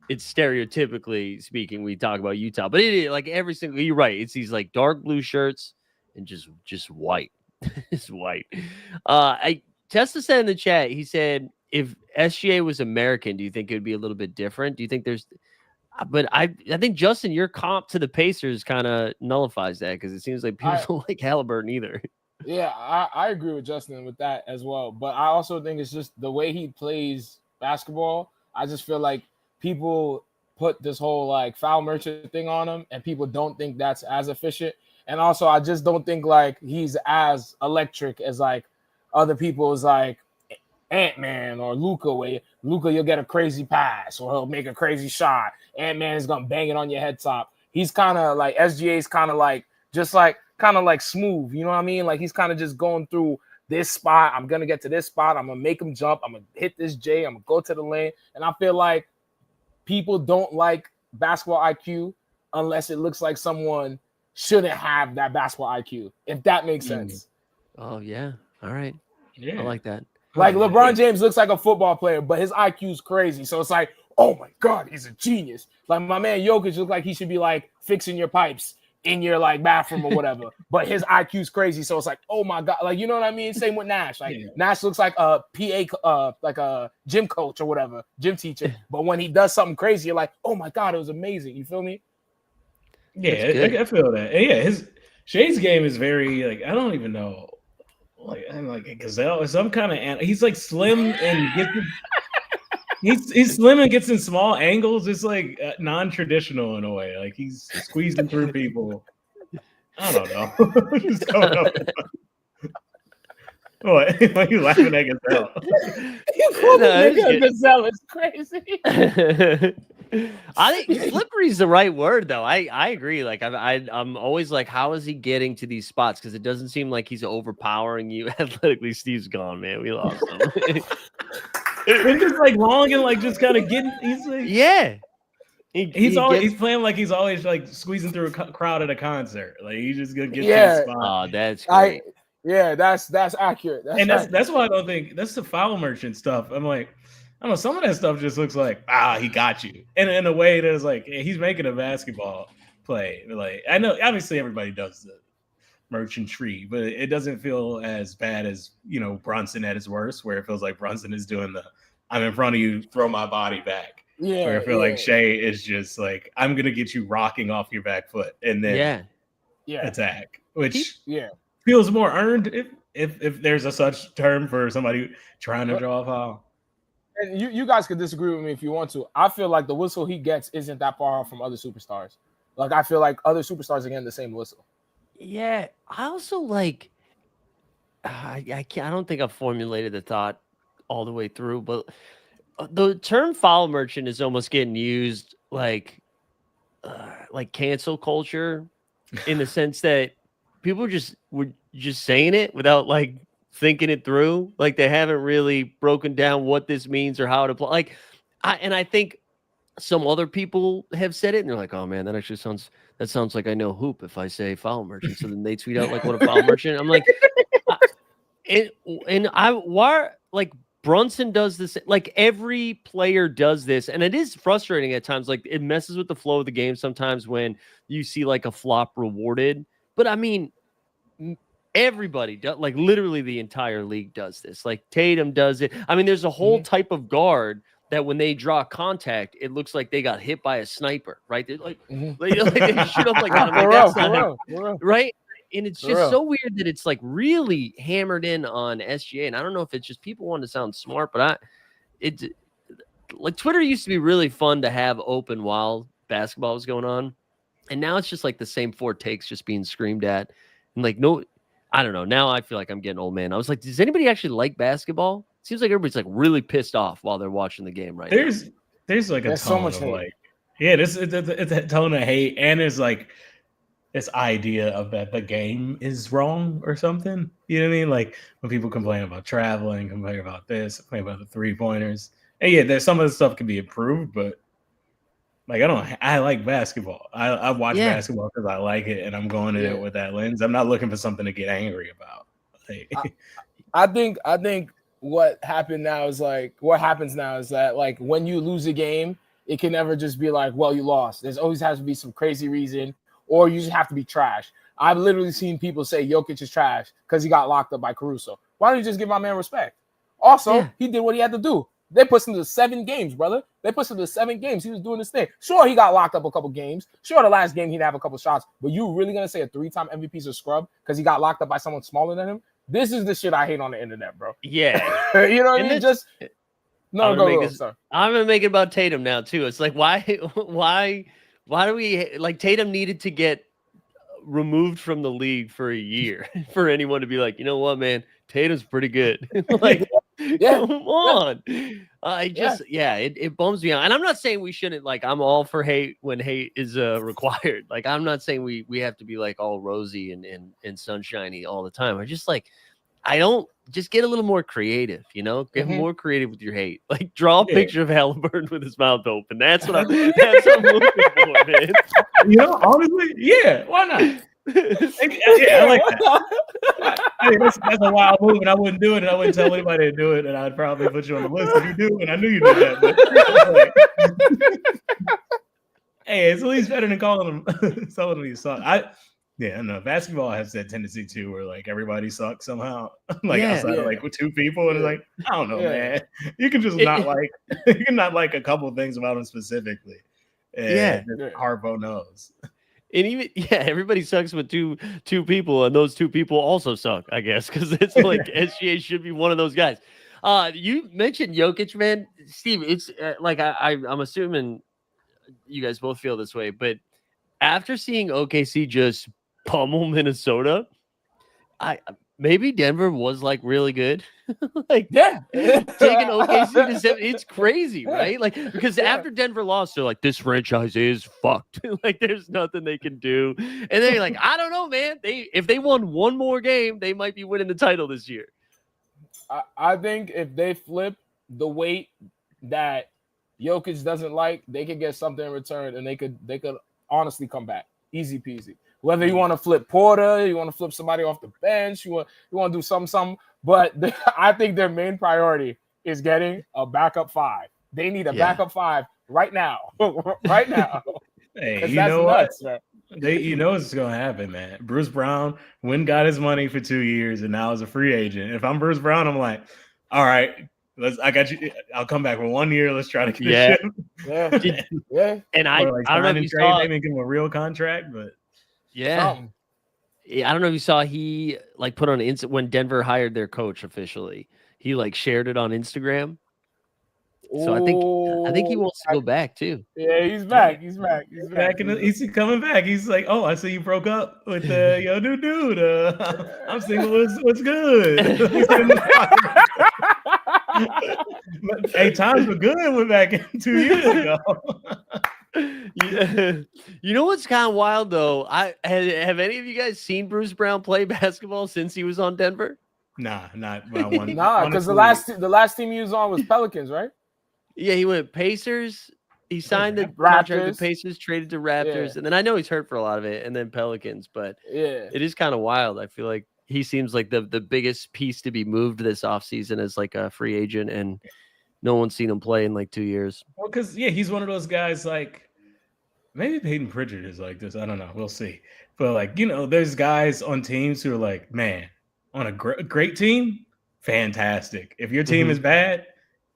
it's stereotypically speaking. We talk about Utah, but it is like every single. You're right. It's these like dark blue shirts and just white. It's white. Testa said in the chat, he said, if SGA was American, do you think it would be a little bit different? Do you think there's, but I think Justin, your comp to the Pacers kind of nullifies that because it seems like people don't like Halliburton either. Yeah, I agree with Justin with that as well. But I also think it's just the way he plays basketball. I just feel like people put this whole like foul merchant thing on him and people don't think that's as efficient. And also, I just don't think like he's as electric as like other people's like Ant-Man or Luka, where Luka, you'll get a crazy pass or he'll make a crazy shot. Ant-Man is going to bang it on your head top. He's kind of like SGA's kind of like just like kind of like smooth. You know what I mean? Like he's kind of just going through this spot. I'm going to get to this spot. I'm going to make him jump. I'm going to hit this J. I'm going to go to the lane. And I feel like people don't like basketball IQ unless it looks like someone shouldn't have that basketball IQ, if that makes sense. Oh, yeah. All right. Yeah. I like that. Like LeBron James looks like a football player, but his IQ is crazy. So it's like, oh my God, he's a genius. Like my man Jokic looks like he should be like fixing your pipes in your like bathroom or whatever. But his IQ is crazy. So it's like, oh my God. Like, you know what I mean? Same with Nash. Like Nash looks like a PA, like a gym coach or whatever, gym teacher. But when he does something crazy, you're like, oh my God, it was amazing. You feel me? Yeah, I feel that. And yeah, Shay's game is very like I don't even know. Like I'm like a gazelle or some kind of he's like slim and gets he's slim and gets in small angles. It's like non-traditional in a way. Like he's squeezing through people. I don't know. Just going up. What? Why are you laughing at gazelle? You called a gazelle. It's crazy. I think slippery is the right word, though. I agree. Like I'm always like, how is he getting to these spots? Because it doesn't seem like he's overpowering you athletically. Steve's gone, man. We lost him. He's just like long and like just kind of getting. He's like, yeah. He's playing like he's always like squeezing through a crowd at a concert. Like he's just gonna get to the spot. Oh, that's great. That's accurate. That's why I don't think that's the foul merchant stuff. I'm like, I don't know, some of that stuff just looks like, he got you. And in a way that is like, he's making a basketball play. Like, I know, obviously everybody does the merchantry, but it doesn't feel as bad as, Brunson at his worst, where it feels like Brunson is doing the, I'm in front of you, throw my body back. Yeah. Where I feel like Shea is just like, I'm going to get you rocking off your back foot and then attack, which feels more earned if there's a such term for somebody trying to draw a foul. And you guys could disagree with me if you want to. I feel like the whistle he gets isn't that far off from other superstars. Like I feel like other superstars are getting the same whistle. Yeah, I also like. I don't think I've formulated the thought all the way through, but the term foul merchant is almost getting used like cancel culture, in the sense that people were just saying it without like thinking it through. Like they haven't really broken down what this means or how to apply. Like, I think some other people have said it and they're like, oh man, that sounds like I know hoop if I say foul merchant. So then they tweet out like what a foul merchant. I'm like, why like Brunson does this, like every player does this, and it is frustrating at times. Like it messes with the flow of the game sometimes when you see like a flop rewarded. But I mean, everybody does, like literally the entire league does this. Like Tatum does it. I mean, there's a whole type of guard that when they draw contact, it looks like they got hit by a sniper, right? They're like, they shoot up like that. I'm like, that's not right. And it's just so weird that it's like really hammered in on SGA. And I don't know if it's just people want to sound smart, but like Twitter used to be really fun to have open while basketball was going on. And now it's just like the same four takes just being screamed at. And like, no, I don't know. Now I feel like I'm getting old man. I was like, does anybody actually like basketball? It seems like everybody's like really pissed off while they're watching the game right now. There's like a tone of like, it's a tone of hate. And there's like this idea of that the game is wrong or something. You know what I mean? Like when people complain about traveling, complain about this, complain about the 3-pointers. And yeah, there's some of the stuff can be improved, but like I like basketball. I watch basketball because I like it, and I'm going in it with that lens. I'm not looking for something to get angry about. Like, I think what happens now is that like when you lose a game, it can never just be like, well, you lost. There's always has to be some crazy reason, or you just have to be trash. I've literally seen people say Jokic is trash because he got locked up by Caruso. Why don't you just give my man respect? Also, he did what he had to do. They pushed him to 7 games, brother. They pushed him to 7 games. He was doing his thing. Sure, he got locked up a couple games. Sure, the last game he'd have a couple shots. But you really going to say a 3-time MVP's a scrub because he got locked up by someone smaller than him? This is the shit I hate on the internet, bro. Yeah. You know what I mean? I'm gonna make it about Tatum now too. It's like why do we like Tatum needed to get removed from the league for a year for anyone to be like, you know what, man, Tatum's pretty good. Like, come on. It bums me out. And I'm not saying we shouldn't, like, I'm all for hate when hate is required. Like, I'm not saying we have to be like all rosy and sunshiny all the time. I just like, I don't just get a little more creative, you know, get more creative with your hate. Like, draw a picture of Halliburton with his mouth open. That's what I'm looking for, man. You know, honestly, why not? I like that. I mean, that's a wild move, and I wouldn't do it, and I wouldn't tell anybody to do it, and I'd probably put you on the list if you do, and I knew you did that. But, hey, it's at least better than calling them you suck. No, basketball has that tendency too, where like everybody sucks somehow. Outside of like with 2 people, and it's like, I don't know, man. You can just not like a couple of things about them specifically. And Harpo knows. And even everybody sucks with two people, and those 2 people also suck, I guess, because it's like SGA should be one of those guys. You mentioned Jokic, man. Steve, it's like I'm assuming you guys both feel this way, but after seeing OKC just pummel Minnesota, maybe Denver was like really good. Like, taking OKC to 7, it's crazy, right? Like, because after Denver lost, they're like, this franchise is fucked. Like, there's nothing they can do. And they're like, I don't know, man. If they won one more game, they might be winning the title this year. I think if they flip the weight that Jokic doesn't like, they could get something in return, and they could honestly come back. Easy peasy. Whether you want to flip Porter, you want to flip somebody off the bench, you want to do something. But I think their main priority is getting a backup 5. They need a backup 5 right now. Right now. Hey, you know nuts, what? You know what's going to happen, man. Bruce Brown got his money for 2 years, and now is a free agent. If I'm Bruce Brown, I'm like, all right, I got you. I'll come back for 1 year. Let's try to get Yeah. And I don't know if you saw, maybe give him a real contract, but I don't know if you saw, he like put on when Denver hired their coach officially, he like shared it on Instagram. So I think he wants to go back too. Yeah, he's back. He's coming back. He's like, oh, I see you broke up with your new dude. I'm single. What's good? Hey, times were good. We're back 2 years ago. You know what's kind of wild though? Have any of you guys seen Bruce Brown play basketball since he was on Denver? Nah, not one. Nah, because the last team he was on was Pelicans, right? Yeah, he went Pacers. He signed the contract with Pacers, traded to Raptors, and then I know he's hurt for a lot of it, and then Pelicans. But it is kind of wild. I feel like he seems like the biggest piece to be moved this offseason as like a free agent, and no one's seen him play in like 2 years. Well, because he's one of those guys like maybe Peyton Pritchard is like this. I don't know. We'll see. But like, there's guys on teams who are like, man, on a great team, fantastic. If your team is bad,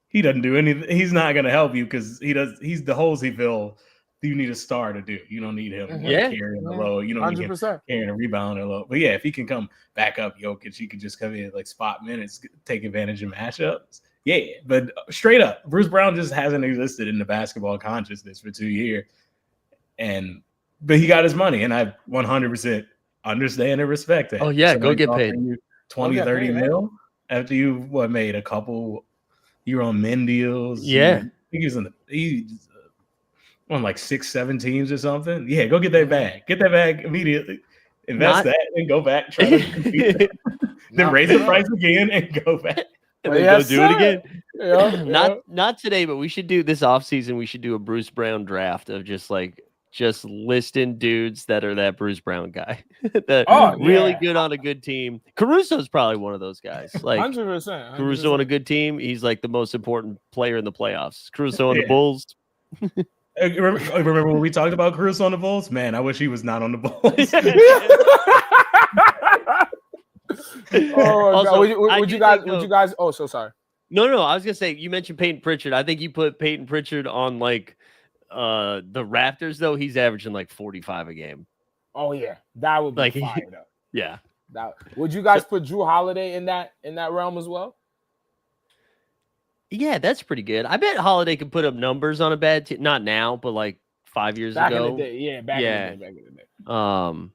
he doesn't do anything. He's not going to help you because he's the holes he fills. You need a star to do. You don't need him carrying the load. You don't need him carrying a rebound or low. But yeah, if he can come back up Jokic, he can just come in like spot minutes, take advantage of matchups. Yeah, but straight up, Bruce Brown just hasn't existed in the basketball consciousness for 2 years. But he got his money, and I 100% understand and respect that. Oh, yeah, go get paid. 20, 30 mil after you made a couple. You were on men deals. Yeah. I think he was on like 6-7 teams or something. Yeah, go get that bag. Get that bag immediately. Invest that and go back. Try to compete. Then raise the price again and go back. and then go do it again. Yeah, not today, but we should do this offseason. We should do a Bruce Brown draft of just listing dudes that are that Bruce Brown guy. That really good on a good team. Caruso's probably one of those guys. Like 100%. Caruso on a good team, he's like the most important player in the playoffs. Caruso on the Bulls. Remember when we talked about Caruso on the Bulls? Man, I wish he was not on the Bulls. Oh, would you guys? Oh, so sorry. No. I was gonna say you mentioned Peyton Pritchard. I think you put Peyton Pritchard on like the Raptors though. He's averaging like 45 a game. Oh yeah, that would be like fire though. Yeah. Would you guys put Drew Holiday in that realm as well? Yeah, that's pretty good. I bet Holiday could put up numbers on a bad team. Not now, but like 5 years ago. Back in the day. Back in the day.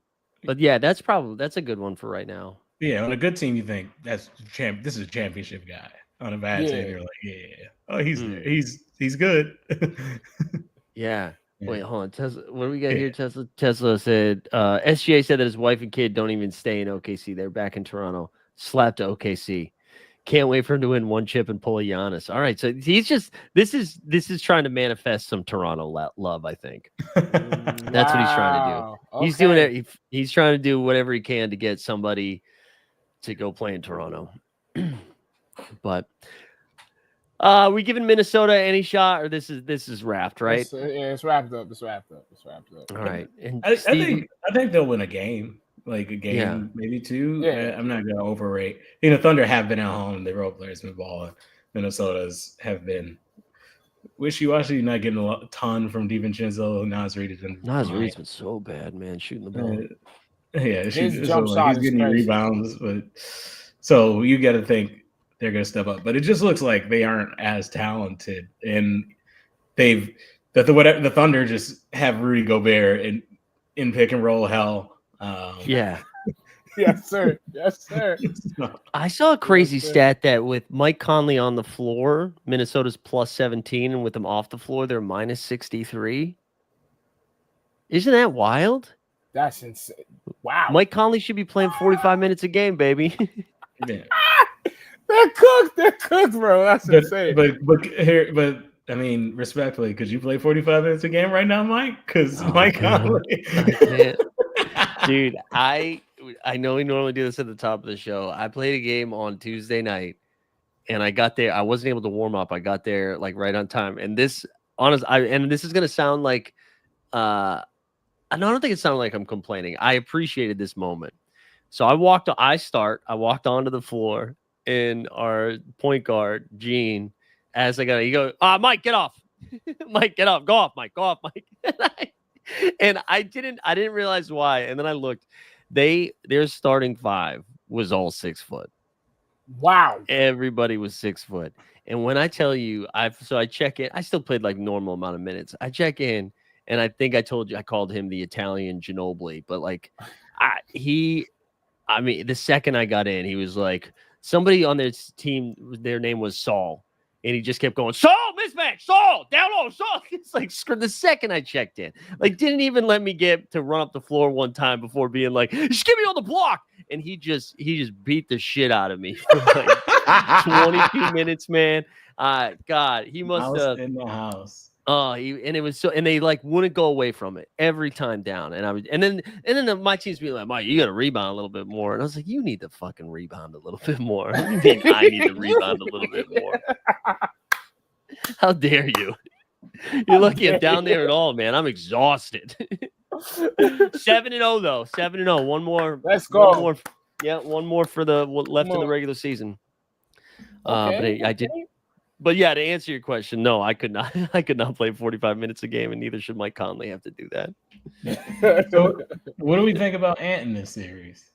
But yeah, that's a good one for right now. Yeah, on a good team, you think this is a championship guy. On a bad team, you're like, he's good. Yeah. Wait, hold on. Tesla, what do we got here? Tesla said SGA said that his wife and kid don't even stay in OKC. They're back in Toronto. Slapped to OKC. Can't wait for him to win one chip and pull a Giannis. All right, so he's just this is trying to manifest some Toronto love. I think that's what he's trying to do. Okay. He's doing it. He's trying to do whatever he can to get somebody to go play in Toronto. But we giving Minnesota any shot, or this is wrapped, right? It's wrapped up. All right, and I think they'll win a game. Like a game, maybe two. Yeah. I'm not going to overrate. Thunder have been at home. The role players been balling. Minnesota's have been wishy-washy, not getting a ton from DiVincenzo. Naz Reid's been so bad, man, shooting the ball. His jump shot he's getting crazy. rebounds. But so you got to think they're going to step up. But it just looks like they aren't as talented. And the Thunder just have Rudy Gobert in pick and roll hell. Yes, sir. I saw a crazy stat that with Mike Conley on the floor, Minnesota's plus 17, and with him off the floor, they're minus 63. Isn't that wild? That's insane. Wow. Mike Conley should be playing 45 minutes a game, baby. Yeah. They're cooked, bro. That's insane. But I mean, respectfully, could you play 45 minutes a game right now, Mike? Because Mike Conley. Dude, I know we normally do this at the top of the show. I played a game on Tuesday night, and I got there. I wasn't able to warm up. I got there like right on time. And this is gonna sound like I don't think it sounded like I'm complaining. I appreciated this moment. So I walked onto the floor, and our point guard, Gene, as I got, he goes, Mike, get off. Mike, get off. Go off, Mike. Go off, Mike. And I didn't realize why. And then I looked. Their starting five was all 6 foot. Wow. Everybody was 6 foot. And when I tell you, I check in. I still played like normal amount of minutes. I check in, and I think I told you I called him the Italian Ginobili. But like, the second I got in, he was like, somebody on their team, their name was Saul. And he just kept going, Saul, mismatch, Saul, down low, Saul. It's like the second I checked in, like didn't even let me get to run up the floor one time before being like, just give me on the block. And he just beat the shit out of me for like 22 minutes, man. God, he must have in the house. And they like wouldn't go away from it every time down. And then my team's being like, Mike, you got to rebound a little bit more. And I was like, you need to fucking rebound a little bit more. You think I need to rebound a little bit more? How dare you? You're lucky I'm down there at all, man. I'm exhausted. 7-0 though. 7-0. One more. Let's go. One more. Yeah, one more for the left in the regular season. Okay. But I did. But yeah, to answer your question, no, I could not. I could not play 45 minutes a game, and neither should Mike Conley have to do that. So, what do we think about Ant in this series?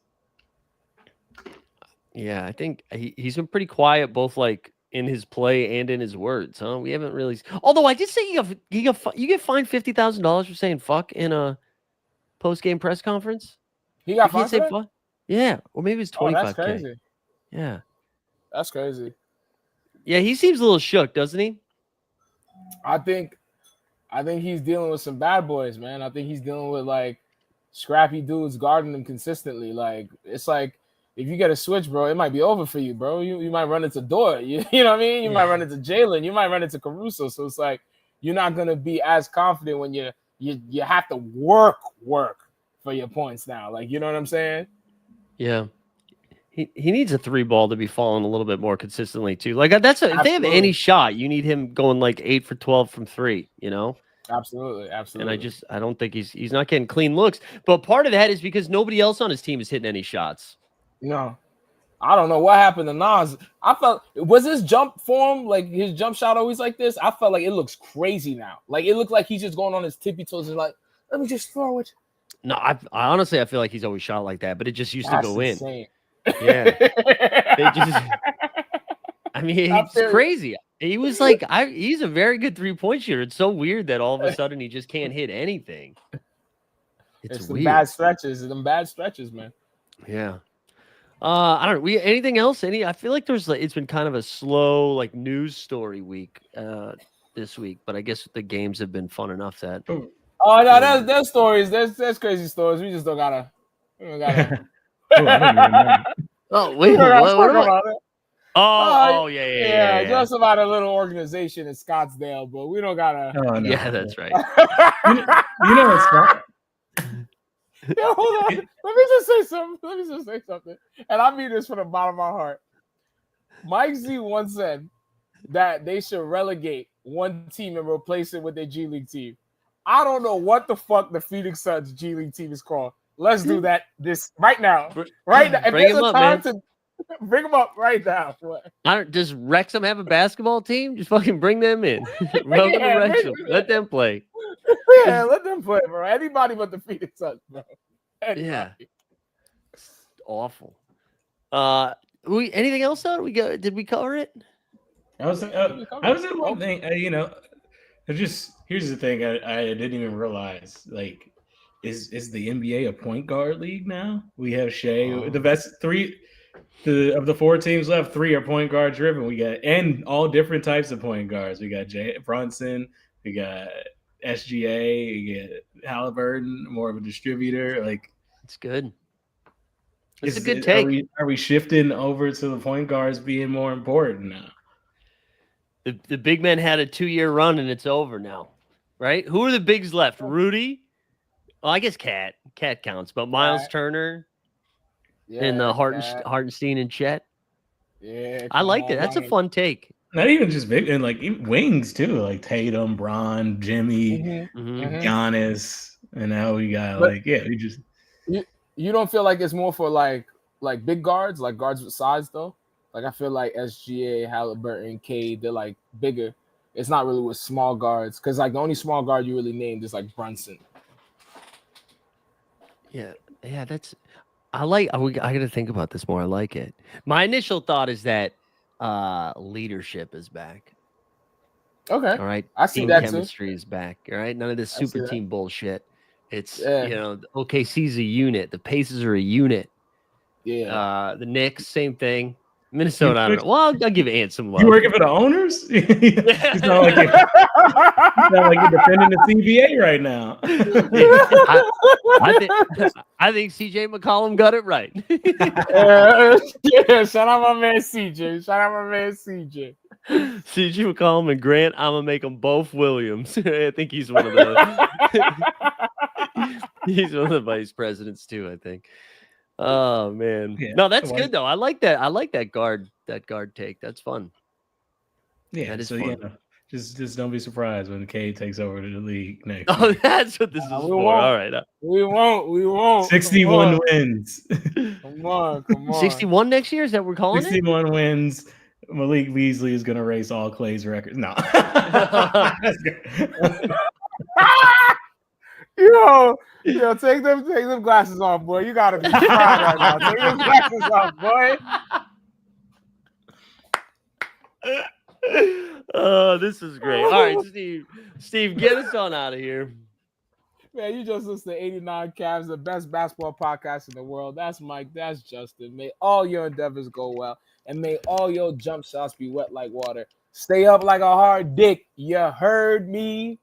Yeah, I think he's been pretty quiet, both like in his play and in his words. Huh? We haven't really. Although I did say you get fined $50,000 for saying fuck in a post game press conference. He got fined. Say fuck. Yeah, or maybe it's 25K. That's crazy. Yeah, that's crazy. Yeah, he seems a little shook, doesn't he? I think he's dealing with some bad boys, man. I think he's dealing with like scrappy dudes guarding him consistently. Like it's like if you get a switch, bro, it might be over for you, bro. You might run into Dort. You know what I mean? You might run into Jalen. You might run into Caruso. So it's like you're not gonna be as confident when you have to work for your points now. Like, you know what I'm saying? Yeah. He needs a 3-ball to be falling a little bit more consistently too. Like if they have any shot, you need him going like 8 for 12 from 3, you know? Absolutely. And I don't think he's not getting clean looks. But part of that is because nobody else on his team is hitting any shots. No. I don't know what happened to Nas. I felt, was his jump form, like his jump shot always like this? I felt like it looks crazy now. Like it looked like he's just going on his tippy toes and like, let me just throw it. No, I honestly I feel like he's always shot like that, but it just used to go insane. In. Yeah. They just, I mean, it's crazy. He was like, he's a very good 3-point shooter. It's so weird that all of a sudden he just can't hit anything. It's weird. Bad stretches. Them bad stretches, man. Yeah. I don't know. Anything else? I feel like it's been kind of a slow like news story week this week, but I guess the games have been fun enough that. Oh no, there's stories. There's crazy stories. We just don't gotta. Oh wait, what about it? Oh yeah. Yeah, just about a little organization in Scottsdale, but we don't gotta. Oh, no. Yeah, that's right. you know what's fun? Yeah, hold on. Let me just say something. And I mean this from the bottom of my heart. Mike Z once said that they should relegate one team and replace it with their G League team. I don't know what the fuck the Phoenix Suns G League team is called. Let's do that right now. Right now. If bring there's them a up, time man. to bring them up right now. Does Wrexham have a basketball team? Just fucking bring them in. Welcome to Wrexham. Let them play. Yeah, let them play, bro. Anybody but the Phoenix Suns, bro. Anybody. Yeah. It's awful. Anything else though? Did we cover it? I was in one thing, here's the thing I didn't even realize, like, is the NBA a point guard league now? We have Shea, the best three of the 4 teams left, 3 are point guard driven. We got, and all different types of point guards. We got Brunson, we got SGA, we got Halliburton, more of a distributor. Like, it's good. It's a good take. Are we shifting over to the point guards being more important now? The big men had a 2-year run and it's over now, right? Who are the bigs left? Rudy? Well, I guess Cat counts, but Miles Turner and Hartenstein and Chet. Yeah, I like it. That's a fun take. Not even just big, and like wings too, like Tatum, Bron, Jimmy, Giannis, and now we got You don't feel like it's more for like big guards, like guards with size though? Like I feel like SGA, Halliburton, Cade, they're like bigger. It's not really with small guards because like the only small guard you really named is like Brunson. Yeah, that's. I got to think about this more. I like it. My initial thought is that leadership is back. Okay. All right. I see team that chemistry too. Is back. All right. None of this super team bullshit. It's OKC's a unit. The Pacers are a unit. Yeah. The Knicks, same thing. Minnesota, I don't know. Well, I'll give Ant some love. You working for the owners? It's not like you're defending the CBA right now. I think CJ McCollum got it right. Shout out my man CJ. CJ McCollum and Grant, I'm gonna make them both Williams. I think he's one of the he's one of the vice presidents too, I think. Oh man. Yeah, no, that's good though. I like that. I like that guard take. That's fun. Yeah, that is fun. Yeah, just don't be surprised when Cade takes over the league next. Oh, that's what this is for. All right. We won't. 61 wins. Come on. 61 next year? Is that what we're calling 61 it? Wins. Malik Beasley is gonna race all Clay's records. No. Yo, take them glasses off, boy. You gotta be proud right now. Take them glasses off, boy. Oh, this is great. All right, Steve, get us on out of here. Man, you just listen to 89 Cavs, the best basketball podcast in the world. That's Mike. That's Justin. May all your endeavors go well, and may all your jump shots be wet like water. Stay up like a hard dick. You heard me?